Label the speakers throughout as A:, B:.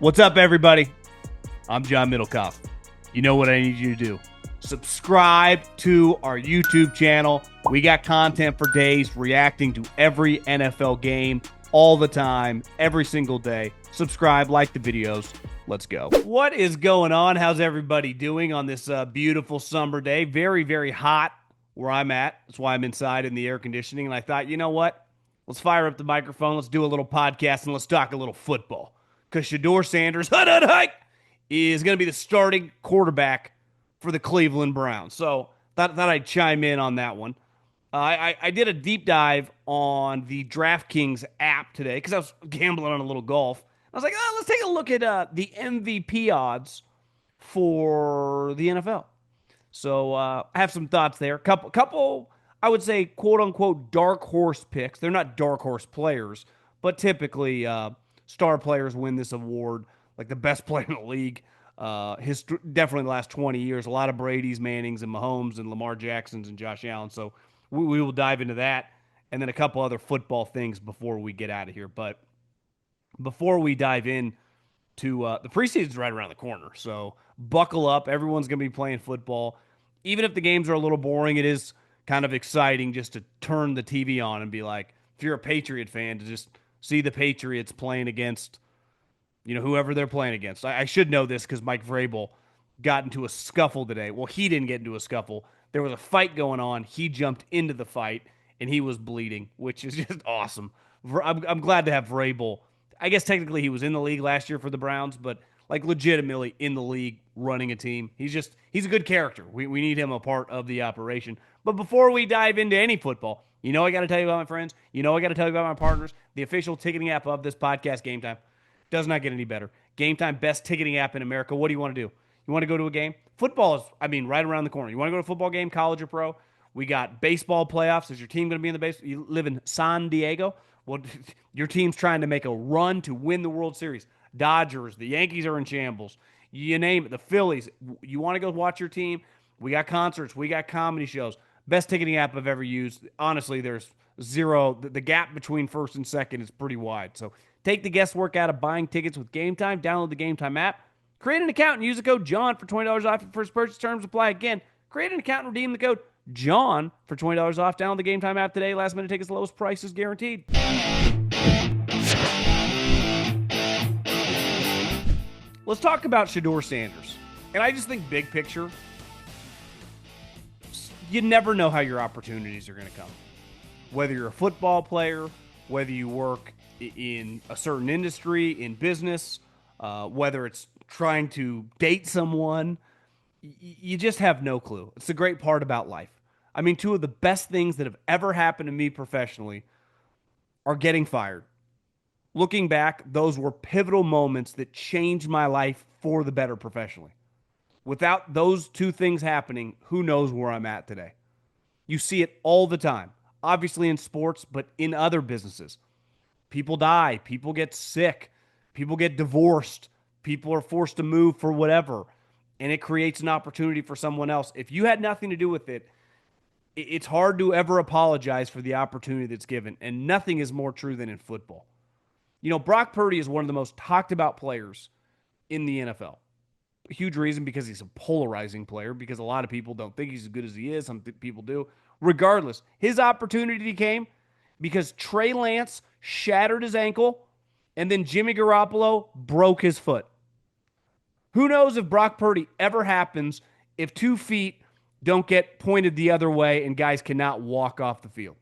A: What's up, everybody? I'm John Middlekauff. You know what I need you to do. Subscribe to our YouTube channel. We got content for days reacting to every NFL game all the time, every single day. Subscribe, like the videos. Let's go. What is going on? How's everybody doing on this beautiful summer day? Very, very hot where I'm at. That's why I'm inside in the air conditioning. And I thought, you know what? Let's fire up the microphone. Let's do a little podcast and let's talk a little football. Because Shedeur Sanders is going to be the starting quarterback for the Cleveland Browns. So thought I'd chime in on that one. I did a deep dive on the DraftKings app today because I was gambling on a little golf. I was like, let's take a look at the MVP odds for the NFL. So I have some thoughts there. Couple, I would say, quote unquote, dark horse picks. They're not dark horse players, but typically star players win this award, like the best player in the league. Definitely the last 20 years. A lot of Brady's, Mannings, and Mahomes, and Lamar Jacksons, and Josh Allen. So we will dive into that, and then a couple other football things before we get out of here. But before we dive in to the preseason's right around the corner, so buckle up. Everyone's going to be playing football. Even if the games are a little boring, it is kind of exciting just to turn the TV on and be like, if you're a Patriot fan, to just see the Patriots playing against, whoever they're playing against. I should know this because Mike Vrabel got into a scuffle today. Well, he didn't get into a scuffle. There was a fight going on. He jumped into the fight, and he was bleeding, which is just awesome. I'm glad to have Vrabel. I guess technically he was in the league last year for the Browns, but like legitimately in the league running a team. He's a good character. We need him a part of the operation. But before we dive into any football, I got to tell you about my friends. I got to tell you about my partners. The official ticketing app of this podcast, GameTime. Does not get any better. GameTime, best ticketing app in America. What do you want to do? You want to go to a game? Football is, right around the corner. You want to go to a football game, college or pro? We got baseball playoffs. Is your team going to be in the baseball? You live in San Diego? Well, your team's trying to make a run to win the World Series. Dodgers, the Yankees are in shambles. You name it. The Phillies. You want to go watch your team? We got concerts. We got comedy shows. Best ticketing app I've ever used. Honestly, there's zero. The gap between first and second is pretty wide. So take the guesswork out of buying tickets with GameTime. Download the GameTime app. Create an account and use the code JOHN for $20 off your first purchase. Terms apply. Again, create an account and redeem the code JOHN for $20 off. Download the GameTime app today. Last minute tickets, lowest prices guaranteed. Let's talk about Shedeur Sanders. And I just think big picture, you never know how your opportunities are going to come. Whether you're a football player, whether you work in a certain industry, in business, whether it's trying to date someone, you just have no clue. It's the great part about life. Two of the best things that have ever happened to me professionally are getting fired. Looking back, those were pivotal moments that changed my life for the better professionally. Without those two things happening, who knows where I'm at today? You see it all the time, obviously in sports, but in other businesses. People die, people get sick, people get divorced, people are forced to move for whatever, and it creates an opportunity for someone else. If you had nothing to do with it, it's hard to ever apologize for the opportunity that's given, and nothing is more true than in football. Brock Purdy is one of the most talked about players in the NFL. A huge reason because he's a polarizing player, because a lot of people don't think he's as good as he is. Some people do. Regardless, his opportunity came because Trey Lance shattered his ankle and then Jimmy Garoppolo broke his foot. Who knows if Brock Purdy ever happens if 2 feet don't get pointed the other way and guys cannot walk off the field.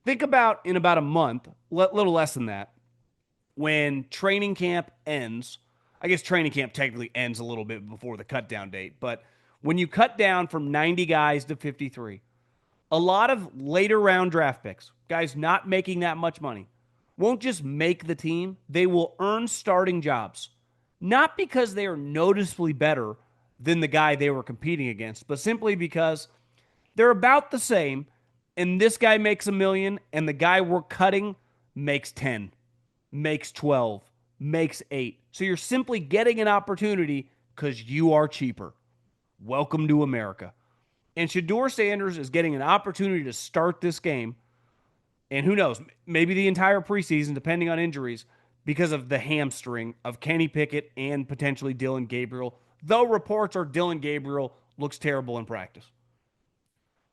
A: Think about in about a month, little less than that, when training camp ends. I guess training camp technically ends a little bit before the cut down date, but when you cut down from 90 guys to 53, a lot of later round draft picks, guys not making that much money, won't just make the team, they will earn starting jobs. Not because they are noticeably better than the guy they were competing against, but simply because they're about the same, and this guy makes $1 million, and the guy we're cutting makes 10, makes 12, makes 8. So you're simply getting an opportunity because you are cheaper. Welcome to America. And Shedeur Sanders is getting an opportunity to start this game, and who knows, maybe the entire preseason, depending on injuries, because of the hamstring of Kenny Pickett and potentially Dylan Gabriel, though reports are Dylan Gabriel looks terrible in practice.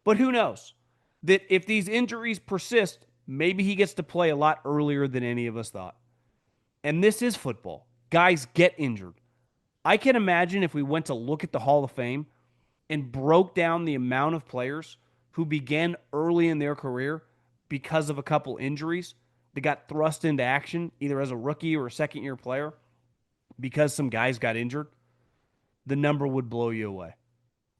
A: But who knows? That if these injuries persist, maybe he gets to play a lot earlier than any of us thought. And this is football. Guys get injured. I can imagine if we went to look at the Hall of Fame and broke down the amount of players who began early in their career because of a couple injuries that got thrust into action, either as a rookie or a second year player, because some guys got injured, the number would blow you away.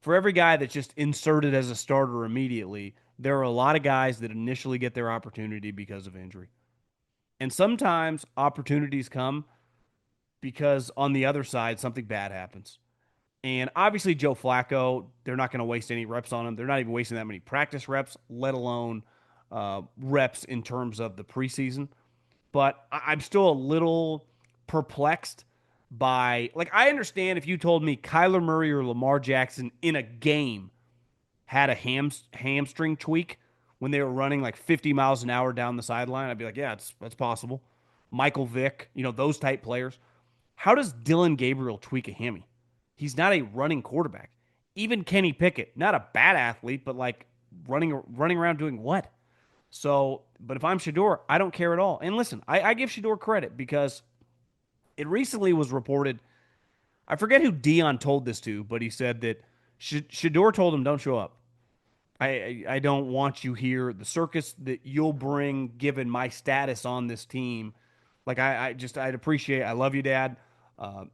A: For every guy that's just inserted as a starter immediately, there are a lot of guys that initially get their opportunity because of injury. And sometimes opportunities come because on the other side, something bad happens. And obviously, Joe Flacco, they're not going to waste any reps on him. They're not even wasting that many practice reps, let alone reps in terms of the preseason. But I'm still a little perplexed by, like, I understand if you told me Kyler Murray or Lamar Jackson in a game had a hamstring tweak when they were running like 50 miles an hour down the sideline, I'd be like, yeah, that's possible. Michael Vick, those type players. How does Dylan Gabriel tweak a hammy? He's not a running quarterback. Even Kenny Pickett, not a bad athlete, but like running around doing what? So, but if I'm Shedeur, I don't care at all. And listen, I give Shedeur credit because it recently was reported. I forget who Dion told this to, but he said that Shedeur told him, "Don't show up. I don't want you here. The circus that you'll bring, given my status on this team, like I'd appreciate. I love you, Dad.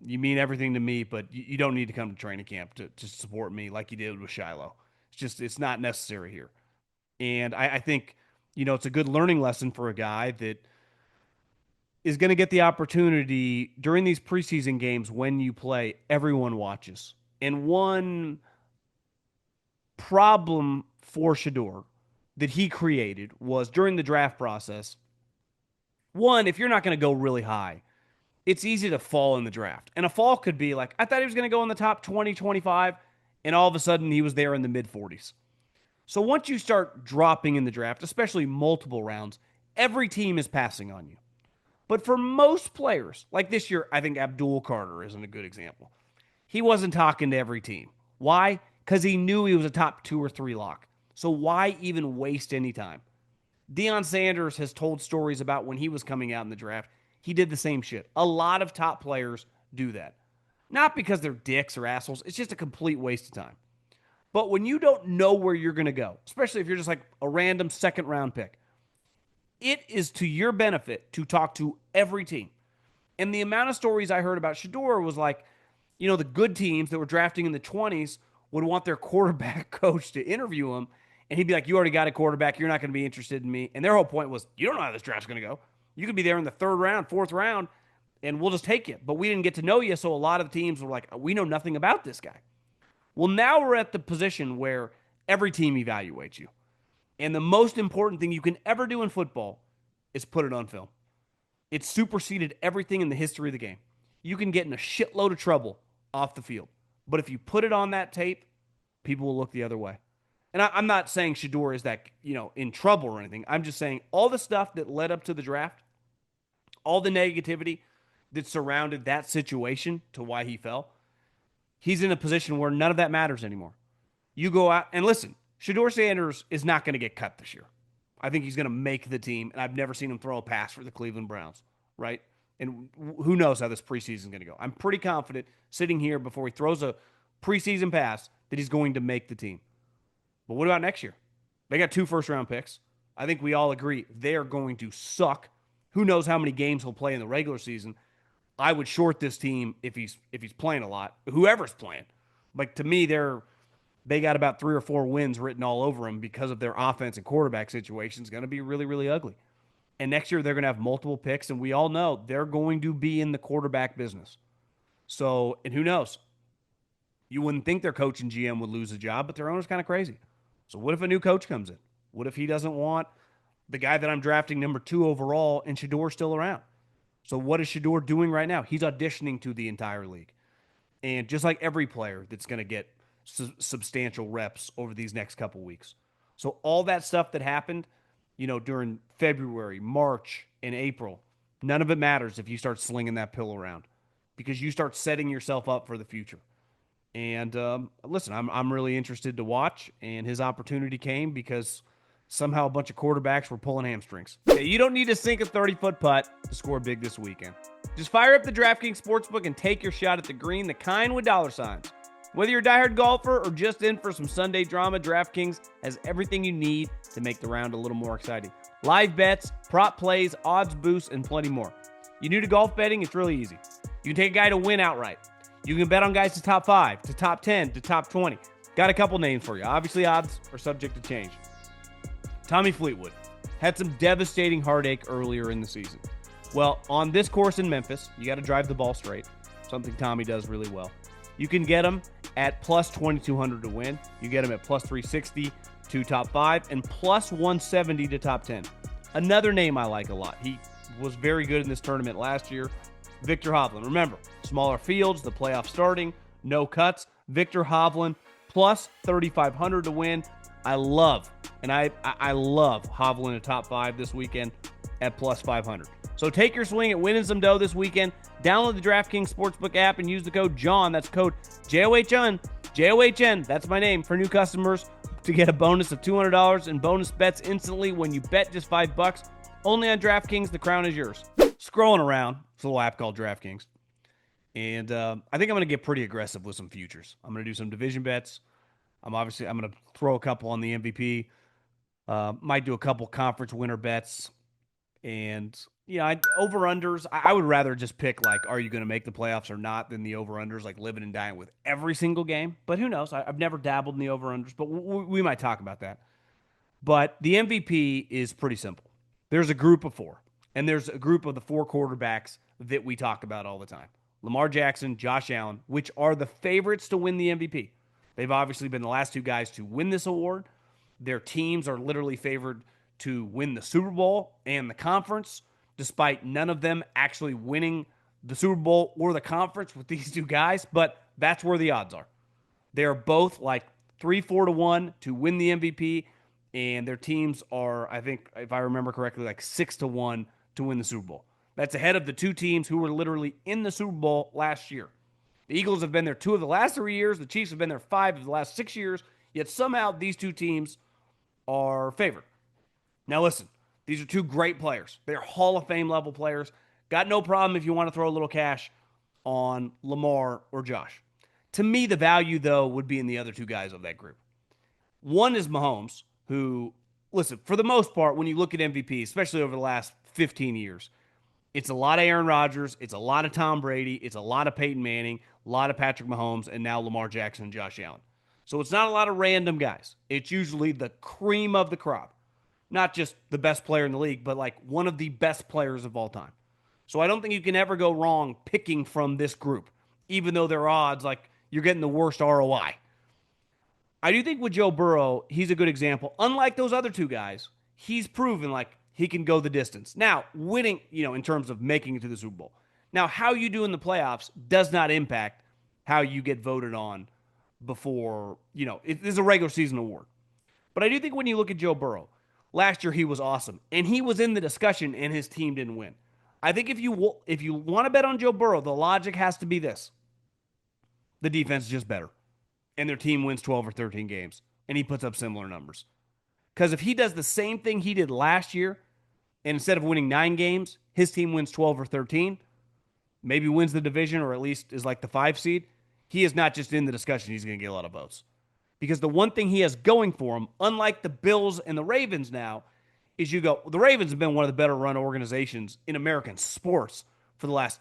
A: You mean everything to me, but you don't need to come to training camp to support me like you did with Shiloh. It's not necessary here. And I think it's a good learning lesson for a guy that is going to get the opportunity during these preseason games when you play. Everyone watches, and one problem for Shedeur that he created was during the draft process. One, if you're not going to go really high, it's easy to fall in the draft. And a fall could be like, I thought he was going to go in the top 20, 25, and all of a sudden he was there in the mid 40s. So once you start dropping in the draft, especially multiple rounds, every team is passing on you. But for most players, like this year, I think Abdul Carter isn't a good example. He wasn't talking to every team. Why? Because he knew he was a top 2 or 3 lock. So why even waste any time? Deion Sanders has told stories about when he was coming out in the draft. He did the same shit. A lot of top players do that. Not because they're dicks or assholes. It's just a complete waste of time. But when you don't know where you're going to go, especially if you're just like a random second round pick, it is to your benefit to talk to every team. And the amount of stories I heard about Shedeur was like, the good teams that were drafting in the 20s would want their quarterback coach to interview him. And he'd be like, you already got a quarterback. You're not going to be interested in me. And their whole point was, you don't know how this draft's going to go. You could be there in the 3rd round, 4th round, and we'll just take you. But we didn't get to know you. So a lot of the teams were like, we know nothing about this guy. Well, now we're at the position where every team evaluates you. And the most important thing you can ever do in football is put it on film. It's superseded everything in the history of the game. You can get in a shitload of trouble off the field. But if you put it on that tape, people will look the other way. And I'm not saying Shedeur is that, in trouble or anything. I'm just saying all the stuff that led up to the draft, all the negativity that surrounded that situation to why he fell, he's in a position where none of that matters anymore. You go out and listen, Shedeur Sanders is not going to get cut this year. I think he's going to make the team, and I've never seen him throw a pass for the Cleveland Browns, right? And who knows how this preseason is going to go. I'm pretty confident sitting here before he throws a preseason pass that he's going to make the team. But what about next year? They got 2 first-round picks. I think we all agree they are going to suck. Who knows how many games he'll play in the regular season. I would short this team if he's playing a lot. Whoever's playing. Like, to me, they got about 3 or 4 wins written all over them because of their offense and quarterback situation. It's going to be really, really ugly. And next year, they're going to have multiple picks, and we all know they're going to be in the quarterback business. So, and who knows? You wouldn't think their coach and GM would lose a job, but their owner's kind of crazy. So what if a new coach comes in? What if he doesn't want the guy that I'm drafting number 2 overall and Shedeur's still around? So what is Shedeur doing right now? He's auditioning to the entire league. And just like every player that's going to get substantial reps over these next couple weeks. So all that stuff that happened, during February, March, and April, None of it matters if you start slinging that pill around because you start setting yourself up for the future. And listen, I'm really interested to watch, and his opportunity came because somehow a bunch of quarterbacks were pulling hamstrings. Okay, you don't need to sink a 30-foot putt to score big this weekend. Just fire up the DraftKings Sportsbook and take your shot at the green, the kind with dollar signs. Whether you're a diehard golfer or just in for some Sunday drama, DraftKings has everything you need to make the round a little more exciting. Live bets, prop plays, odds boosts, and plenty more. You new to golf betting? It's really easy. You can take a guy to win outright. You can bet on guys to top 5, to top 10, to top 20. Got a couple names for you. Obviously, odds are subject to change. Tommy Fleetwood had some devastating heartache earlier in the season. Well, on this course in Memphis, you got to drive the ball straight, something Tommy does really well. You can get him at plus 2,200 to win. You get him at plus 360 to top 5 and plus 170 to top 10. Another name I like a lot. He was very good in this tournament last year. Victor Hovland. Remember, smaller fields, the playoff starting, no cuts. Victor Hovland plus 3,500 to win. I love Hovland in top 5 this weekend at plus 500. So take your swing at winning some dough this weekend. Download the DraftKings Sportsbook app and use the code JOHN. That's code JOHN. JOHN. That's my name for new customers to get a bonus of $200 in bonus bets instantly when you bet just $5. Only on DraftKings. The crown is yours. Scrolling around, it's a little app called DraftKings. And I think I'm going to get pretty aggressive with some futures. I'm going to do some division bets. I'm going to throw a couple on the MVP. Might do a couple conference winner bets. And, over-unders, I would rather just pick, are you going to make the playoffs or not than the over-unders, living and dying with every single game. But who knows? I've never dabbled in the over-unders, but we might talk about that. But the MVP is pretty simple. There's a group of 4, and there's a group of the 4 quarterbacks that we talk about all the time. Lamar Jackson, Josh Allen, which are the favorites to win the MVP. They've obviously been the last 2 guys to win this award. Their teams are literally favored to win the Super Bowl and the conference, despite none of them actually winning the Super Bowl or the conference with these 2 guys, but that's where the odds are. They're both 3-4 to 1 to win the MVP, and their teams are, I think, if I remember correctly, 6 to 1 to win the Super Bowl. That's ahead of the 2 teams who were literally in the Super Bowl last year. The Eagles have been there 2 of the last 3 years. The Chiefs have been there 5 of the last 6 years, yet somehow these 2 teams are favored. Now listen, these are 2 great players. They're Hall of Fame level players. Got no problem if you want to throw a little cash on Lamar or Josh. To me, the value, though, would be in the other 2 guys of that group. One is Mahomes, who, listen, for the most part, when you look at MVP, especially over the last 15 years, it's a lot of Aaron Rodgers, it's a lot of Tom Brady, it's a lot of Peyton Manning, a lot of Patrick Mahomes, and now Lamar Jackson and Josh Allen. So it's not a lot of random guys. It's usually the cream of the crop. Not just the best player in the league, but one of the best players of all time. So I don't think you can ever go wrong picking from this group, even though their odds, you're getting the worst ROI. I do think with Joe Burrow, he's a good example. Unlike those other 2 guys, he's proven he can go the distance. Now, winning, in terms of making it to the Super Bowl. Now, how you do in the playoffs does not impact how you get voted on before, it is a regular season award. But I do think when you look at Joe Burrow, last year he was awesome, and he was in the discussion, and his team didn't win. I think if you want to bet on Joe Burrow, the logic has to be this. The defense is just better, and their team wins 12 or 13 games, and he puts up similar numbers. Because if he does the same thing he did last year, and instead of winning 9 games, his team wins 12 or 13, maybe wins the division or at least is the 5 seed, he is not just in the discussion, he's going to get a lot of votes. Because the one thing he has going for him, unlike the Bills and the Ravens now, is the Ravens have been one of the better run organizations in American sports for the last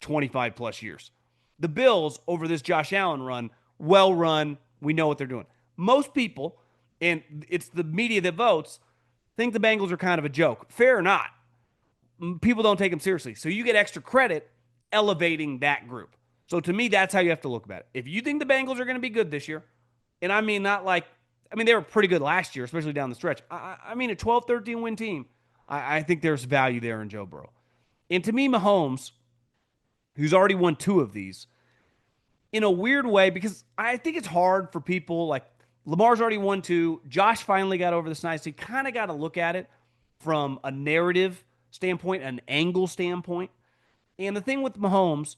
A: 25 plus years. The Bills, over this Josh Allen run, well run, we know what they're doing. Most people, and it's the media that votes, think the Bengals are kind of a joke. Fair or not, people don't take them seriously. So you get extra credit elevating that group. So to me, that's how you have to look at it. If you think the Bengals are going to be good this year, and I mean they were pretty good last year, especially down the stretch. I mean a 12-13 win team. I think there's value there in Joe Burrow. And to me, Mahomes, who's already won 2 of these, in a weird way, because I think it's hard for people Lamar's already won 2. Josh finally got over this nice. So you kind of got to look at it from a narrative standpoint, an angle standpoint. And the thing with Mahomes,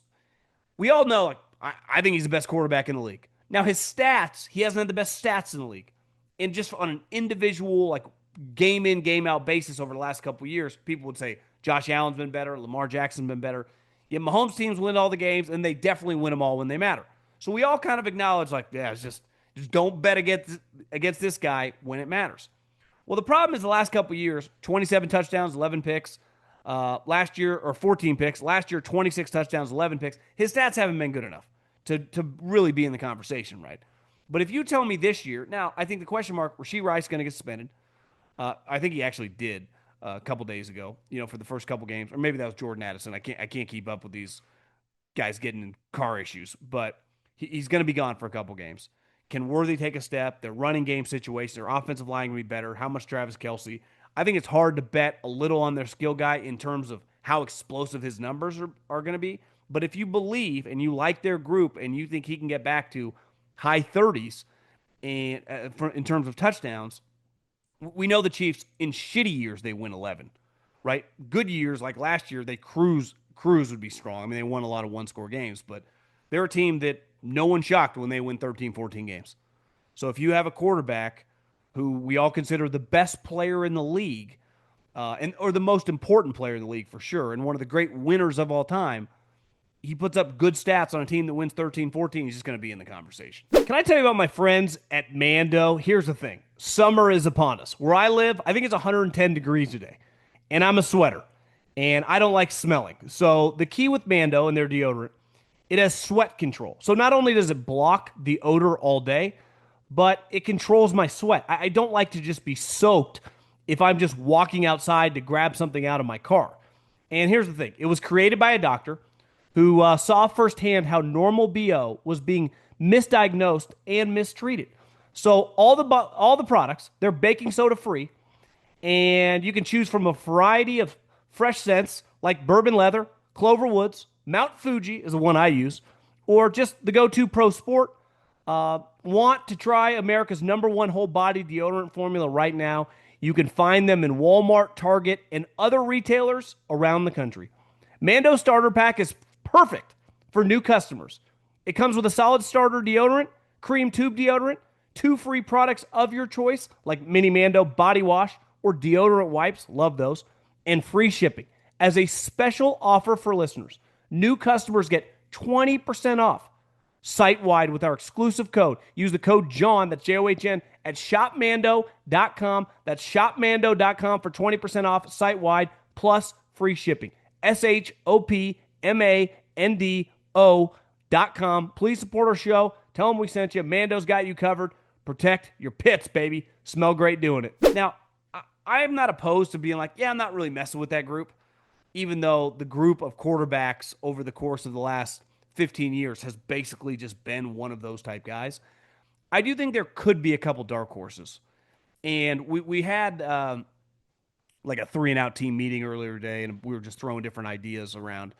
A: we all know, like, I think he's the best quarterback in the league. Now, his stats, he hasn't had the best stats in the league. And just on an individual, like, game in, game out basis over the last couple of years, people would say Josh Allen's been better, Lamar Jackson's been better. Yet Mahomes teams win all the games, and they definitely win them all when they matter. So we all kind of acknowledge, like, yeah, it's just don't bet against this guy when it matters. Well, the problem is the last couple of years, 27 touchdowns, 11 picks. Last year, or 14 picks. Last year, 26 touchdowns, 11 picks. His stats haven't been good enough to really be in the conversation, right? But if you tell me this year, now, I think the question mark, Rashee Rice going to get suspended. I think he actually did a couple days ago, for the first couple games. Or maybe that was Jordan Addison. I can't keep up with these guys getting in car issues. But he's going to be gone for a couple games. Can Worthy take a step? Their running game situation, their offensive line going to be better. How much Travis Kelce? I think it's hard to bet a little on their skill guy in terms of how explosive his numbers are going to be. But if you believe and you like their group and you think he can get back to high 30s and in terms of touchdowns, we know the Chiefs, in shitty years, they win 11, right? Good years, like last year, they cruise would be strong. I mean, they won a lot of one-score games, but they're a team that no one's shocked when they win 13, 14 games. So if you have a quarterback who we all consider the best player in the league, or the most important player in the league for sure, and one of the great winners of all time, he puts up good stats on a team that wins 13, 14, he's just going to be in the conversation. Can I tell you about my friends at Mando? Here's the thing. Summer is upon us. Where I live, I think it's 110 degrees today, and I'm a sweater, and I don't like smelling. So the key with Mando and their deodorant, it has sweat control. So not only does it block the odor all day, but it controls my sweat. I don't like to just be soaked if I'm just walking outside to grab something out of my car. And here's the thing. It was created by a doctor who saw firsthand how normal BO was being misdiagnosed and mistreated. So all the products, they're baking soda free, and you can choose from a variety of fresh scents like bourbon leather, Clover Woods, Mount Fuji is the one I use, or just the go-to Pro Sport. Want to try America's #1 whole body deodorant formula right now? You can find them in Walmart, Target, and other retailers around the country. Mando Starter Pack is perfect for new customers. It comes with a solid starter deodorant, cream tube deodorant, 2 free products of your choice, like Mini Mando body wash or deodorant wipes, love those, and free shipping. As a special offer for listeners, new customers get 20% off site-wide with our exclusive code. Use the code JOHN, that's JOHN, at shopmando.com. That's shopmando.com for 20% off site-wide plus free shipping. shopmando.com. Please support our show. Tell them we sent you. Mando's got you covered. Protect your pits, baby. Smell great doing it. Now, I am not opposed to being like, yeah, I'm not really messing with that group, even though the group of quarterbacks over the course of the last 15 years has basically just been one of those type guys. I do think there could be a couple dark horses. And we had like a 3-and-out team meeting earlier today, and we were just throwing different ideas around.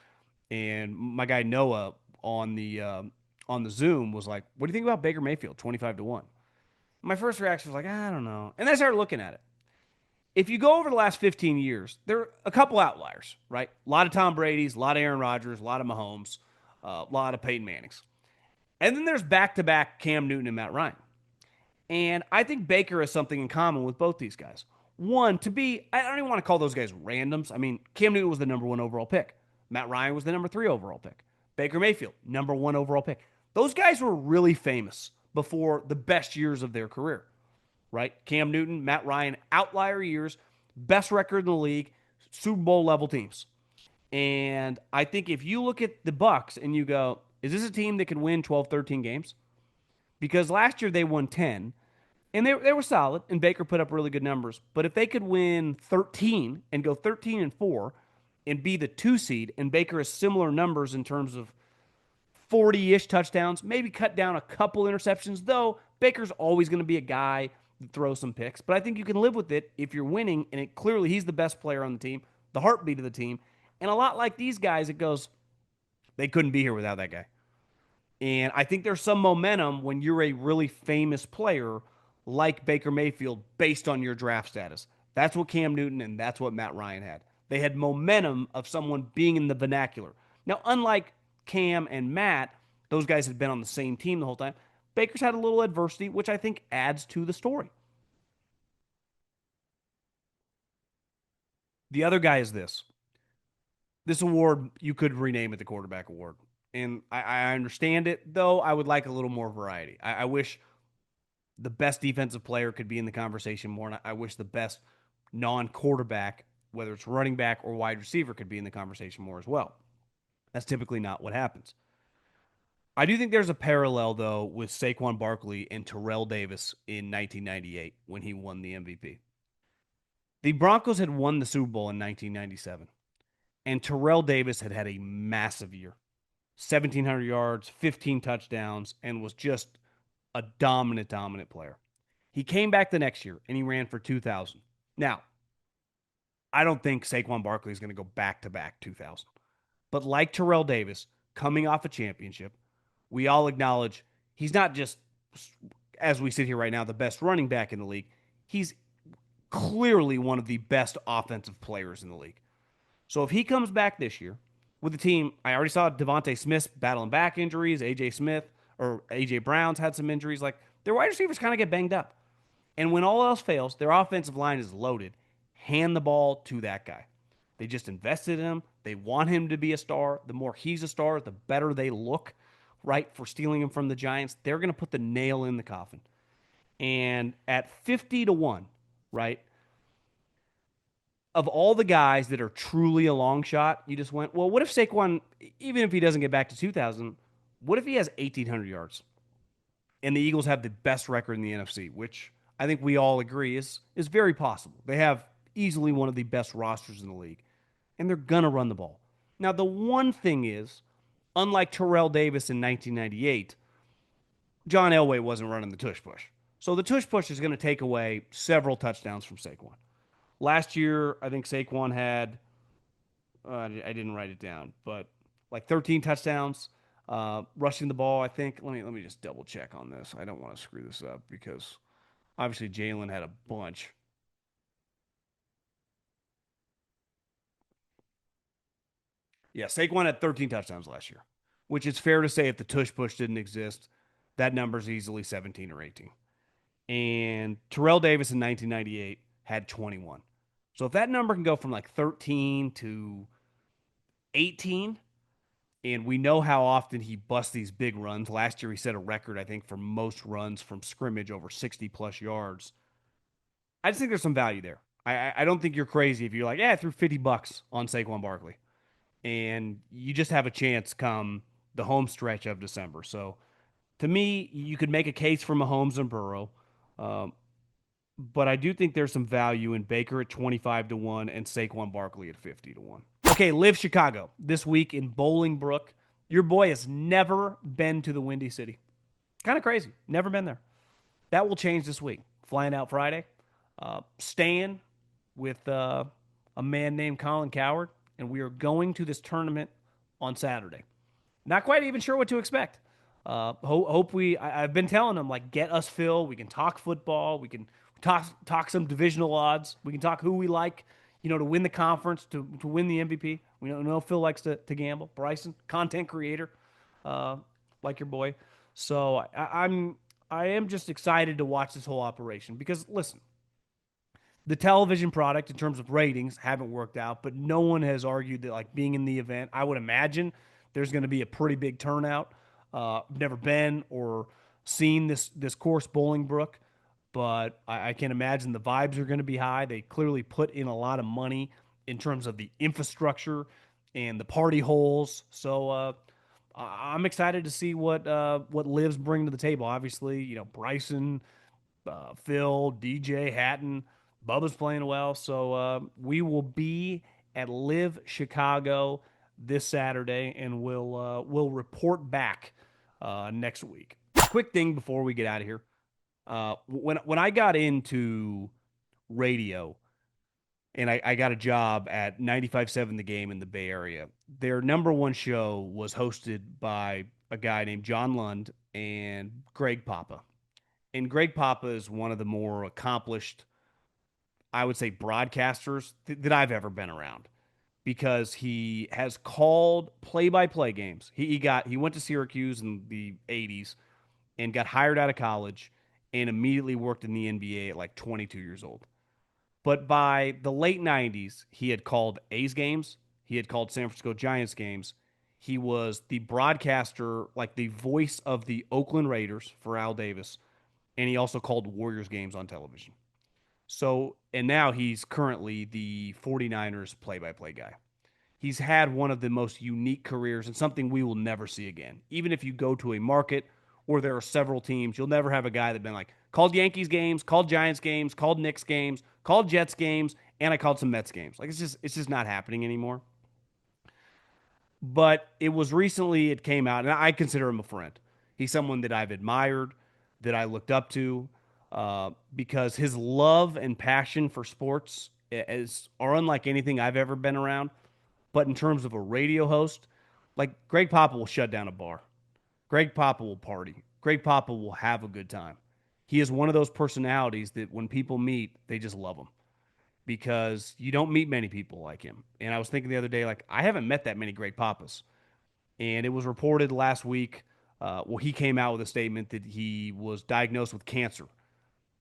A: And my guy Noah on the Zoom was like, "What do you think about Baker Mayfield, 25-1?" My first reaction was like, "I don't know." And then I started looking at it. If you go over the last 15 years, there are a couple outliers, right? A lot of Tom Brady's, a lot of Aaron Rodgers, a lot of Mahomes, a lot of Peyton Mannings. And then there's back-to-back Cam Newton and Matt Ryan. And I think Baker has something in common with both these guys. One, I don't even want to call those guys randoms. I mean, Cam Newton was the #1 overall pick. Matt Ryan was the #3 overall pick. Baker Mayfield, #1 overall pick. Those guys were really famous before the best years of their career, right? Cam Newton, Matt Ryan, outlier years, best record in the league, Super Bowl level teams. And I think if you look at the Bucs and you go, is this a team that can win 12, 13 games? Because last year they won 10, and they were solid, and Baker put up really good numbers. But if they could win 13 and go 13-4 and be the 2 seed, and Baker has similar numbers in terms of 40-ish touchdowns, maybe cut down a couple interceptions, though Baker's always going to be a guy that throws some picks. But I think you can live with it if you're winning, and clearly he's the best player on the team, the heartbeat of the team. And a lot like these guys, it goes, they couldn't be here without that guy. And I think there's some momentum when you're a really famous player like Baker Mayfield based on your draft status. That's what Cam Newton and that's what Matt Ryan had. They had momentum of someone being in the vernacular. Now, unlike Cam and Matt, those guys had been on the same team the whole time. Baker's had a little adversity, which I think adds to the story. The other guy is this. This award, you could rename it the quarterback award. And I understand it, though I would like a little more variety. I wish the best defensive player could be in the conversation more. And I wish the best non quarterback, whether it's running back or wide receiver, could be in the conversation more as well. That's typically not what happens. I do think there's a parallel, though, with Saquon Barkley and Terrell Davis in 1998 when he won the MVP. The Broncos had won the Super Bowl in 1997, and Terrell Davis had had a massive year, 1,700 yards, 15 touchdowns, and was just a dominant player. He came back the next year and he ran for 2,000. Now, I don't think Saquon Barkley is going to go back to back 2,000. But like Terrell Davis, coming off a championship, we all acknowledge he's not just, as we sit here right now, the best running back in the league. He's clearly one of the best offensive players in the league. So if he comes back this year with the team, I already saw Devontae Smith battling back injuries, AJ Smith or AJ Brown's had some injuries. Like their wide receivers kind of get banged up. And when all else fails, their offensive line is loaded. Hand the ball to that guy. They just invested in him. They want him to be a star. The more he's a star, the better they look, right, for stealing him from the Giants. They're going to put the nail in the coffin. And at 50 to 1, right, of all the guys that are truly a long shot, you just went, well, what if Saquon, even if he doesn't get back to 2,000, what if he has 1,800 yards? And the Eagles have the best record in the NFC, which I think we all agree is very possible. They have easily one of the best rosters in the league, and they're going to run the ball. Now, the one thing is, unlike Terrell Davis in 1998, John Elway wasn't running the tush push. So the tush push is going to take away several touchdowns from Saquon. Last year, I think Saquon had, I didn't write it down, but like 13 touchdowns, rushing the ball. I think. Let me just double check on this. I don't want to screw this up because obviously Jalen had a bunch. Yeah, Saquon had 13 touchdowns last year, which is fair to say if the tush push didn't exist, that number's easily 17 or 18. And Terrell Davis in 1998 had 21. So if that number can go from like 13 to 18, and we know how often he busts these big runs. Last year, he set a record, I think, for most runs from scrimmage over 60 plus yards. I just think there's some value there. I don't think you're crazy if you're like, yeah, I threw $50 on Saquon Barkley. And you just have a chance come the home stretch of December. So to me, you could make a case for Mahomes and Burrow. Um, but I do think there's some value in Baker at 25 to 1 and Saquon Barkley at 50 to 1. Okay, LIV Chicago this week in Bolingbrook. Your boy has never been to the Windy City. Kind of crazy. Never been there. That will change this week. Flying out Friday, staying with a man named Colin Coward, and we are going to this tournament on Saturday. Not quite even sure what to expect. Hope we. I've been telling them like, get us Phil. We can talk football. We can talk some divisional odds. We can talk who we like, to win the conference, to win the MVP. We know Phil likes to gamble. Bryson, content creator, like your boy. So I am just excited to watch this whole operation because listen, the television product in terms of ratings haven't worked out, but no one has argued that like being in the event, I would imagine there's going to be a pretty big turnout. I've never been or seen this course Bolingbrook, but I can imagine the vibes are going to be high. They clearly put in a lot of money in terms of the infrastructure and the party holes. So I'm excited to see what Livs bring to the table. Obviously, Bryson, Phil, DJ, Hatton, Bubba's playing well. So we will be at LIV Chicago this Saturday, and we'll report back next week. Quick thing before we get out of here. When I got into radio and I got a job at 95.7 The Game in the Bay Area, their number one show was hosted by a guy named John Lund and Greg Papa. And Greg Papa is one of the more accomplished, I would say, broadcasters that I've ever been around. because he has called play-by-play games. He went to Syracuse in the 80s and got hired out of college and immediately worked in the NBA at like 22 years old. But by the late 90s, he had called A's games, he had called San Francisco Giants games. He was the broadcaster, like the voice of the Oakland Raiders for Al Davis, and he also called Warriors games on television. So, and now he's currently the 49ers play by play guy. He's had one of the most unique careers and something we will never see again. Even if you go to a market or there are several teams, you'll never have a guy that's been like, called Yankees games, called Giants games, called Knicks games, called Jets games, and I called some Mets games. Like it's just not happening anymore. But it was recently it came out, and I consider him a friend. He's someone that I've admired, that I looked up to, because his love and passion for sports are unlike anything I've ever been around. But in terms of a radio host, like Greg Papa will shut down a bar. Greg Papa will party. Greg Papa will have a good time. He is one of those personalities that when people meet, they just love him because you don't meet many people like him. And I was thinking the other day, like, I haven't met that many Greg Papas. And it was reported last week. Well, he came out with a statement that he was diagnosed with cancer.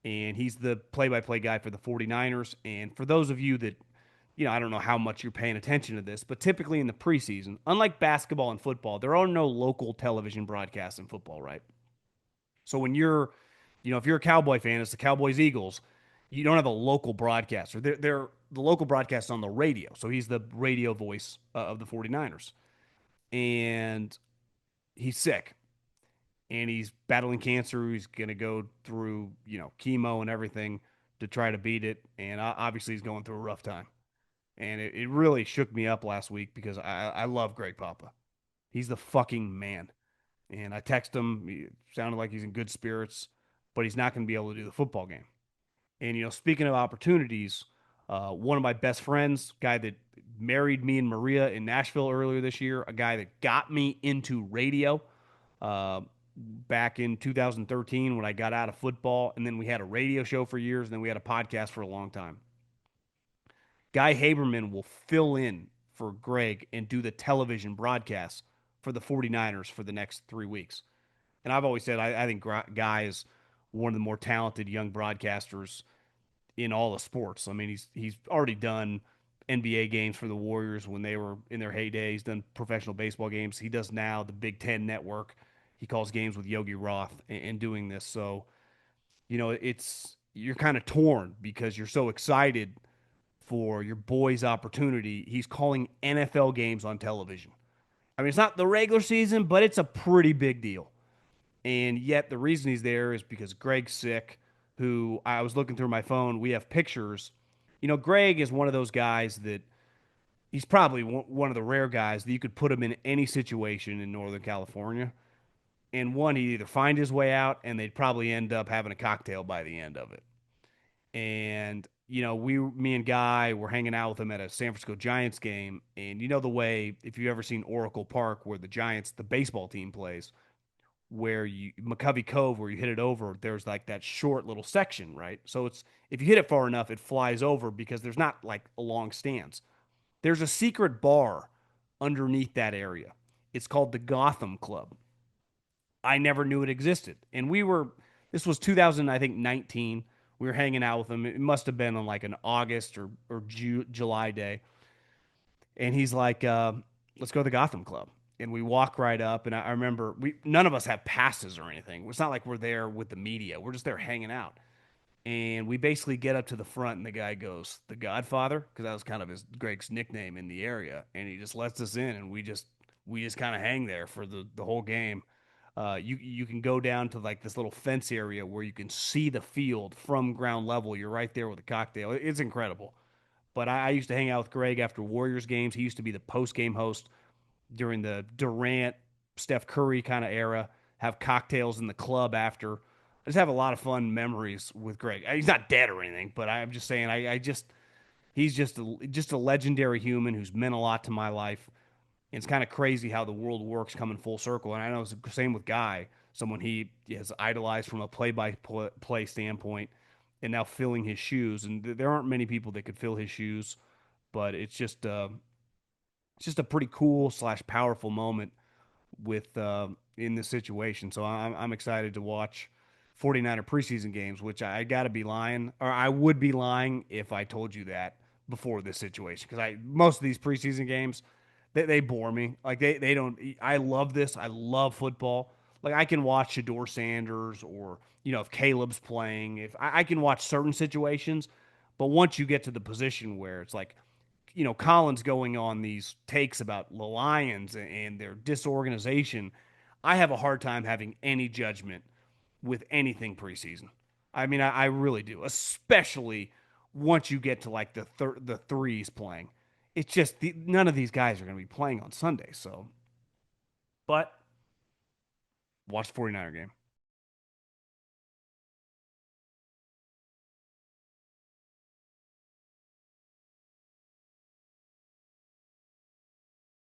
A: And he's the play by play guy for the 49ers. And for those of you that, I don't know how much you're paying attention to this, but typically in the preseason, unlike basketball and football, there are no local television broadcasts in football, right? So when if you're a Cowboy fan, it's the Cowboys Eagles. You don't have a local broadcaster. They're the local broadcast on the radio. So he's the radio voice of the 49ers. And he's sick and he's battling cancer. He's going to go through, chemo and everything to try to beat it. And obviously he's going through a rough time. And it really shook me up last week because I love Greg Papa. He's the fucking man. And I text him. He sounded like he's in good spirits, but he's not going to be able to do the football game. And, speaking of opportunities, one of my best friends, guy that married me and Maria in Nashville earlier this year, a guy that got me into radio uh, back in 2013 when I got out of football. And then we had a radio show for years, and then we had a podcast for a long time. Guy Haberman will fill in for Greg and do the television broadcasts for the 49ers for the next 3 weeks. And I've always said I think Guy is one of the more talented young broadcasters in all of sports. I mean, he's already done NBA games for the Warriors when they were in their heyday. He's done professional baseball games. He does now the Big Ten Network. He calls games with Yogi Roth and doing this. So, you're kind of torn because you're so excited for your boy's opportunity. He's calling NFL games on television. I mean, it's not the regular season, but it's a pretty big deal. And yet the reason he's there is because Greg's sick, who I was looking through my phone. We have pictures. Greg is one of those guys that he's probably one of the rare guys that you could put him in any situation in Northern California. And one, he'd either find his way out and they'd probably end up having a cocktail by the end of it. And, me and Guy were hanging out with him at a San Francisco Giants game. And the way, if you've ever seen Oracle Park, where the Giants, the baseball team plays, where McCovey Cove, where you hit it over, there's like that short little section, right? So if you hit it far enough, it flies over because there's not like a long stands. There's a secret bar underneath that area. It's called the Gotham Club. I never knew it existed. And this was 2000, I think, 19. We were hanging out with him. It must have been on like an August or July day. And he's like, let's go to the Gotham Club. And we walk right up. And I remember none of us have passes or anything. It's not like we're there with the media. We're just there hanging out. And we basically get up to the front, and the guy goes, "The Godfather," because that was kind of Greg's nickname in the area. And he just lets us in, and we just kind of hang there for the whole game. You can go down to like this little fence area where you can see the field from ground level. You're right there with a cocktail. It's incredible. But I used to hang out with Greg after Warriors games. He used to be the post game host during the Durant, Steph Curry kind of era. Have cocktails in the club after. I just have a lot of fun memories with Greg. He's not dead or anything, but I'm just saying. He's just a legendary human who's meant a lot to my life. It's kind of crazy how the world works coming full circle. And I know it's the same with Guy, someone he has idolized from a play-by-play standpoint, and now filling his shoes. And there aren't many people that could fill his shoes, but it's just it's just a pretty cool slash powerful moment with in this situation. So I'm excited to watch 49er preseason games, which I got to be lying, or I would be lying if I told you that before this situation, because I most of these preseason games they bore me. Like they don't. I love this. I love football. Like I can watch Shedeur Sanders, or if Caleb's playing, if I can watch certain situations, but once you get to the position where it's like Collins going on these takes about the Lions and their disorganization, I have a hard time having any judgment with anything preseason. I mean, I really do, especially once you get to like the threes playing. It's just none of these guys are going to be playing on Sunday. So, but watch the 49er game.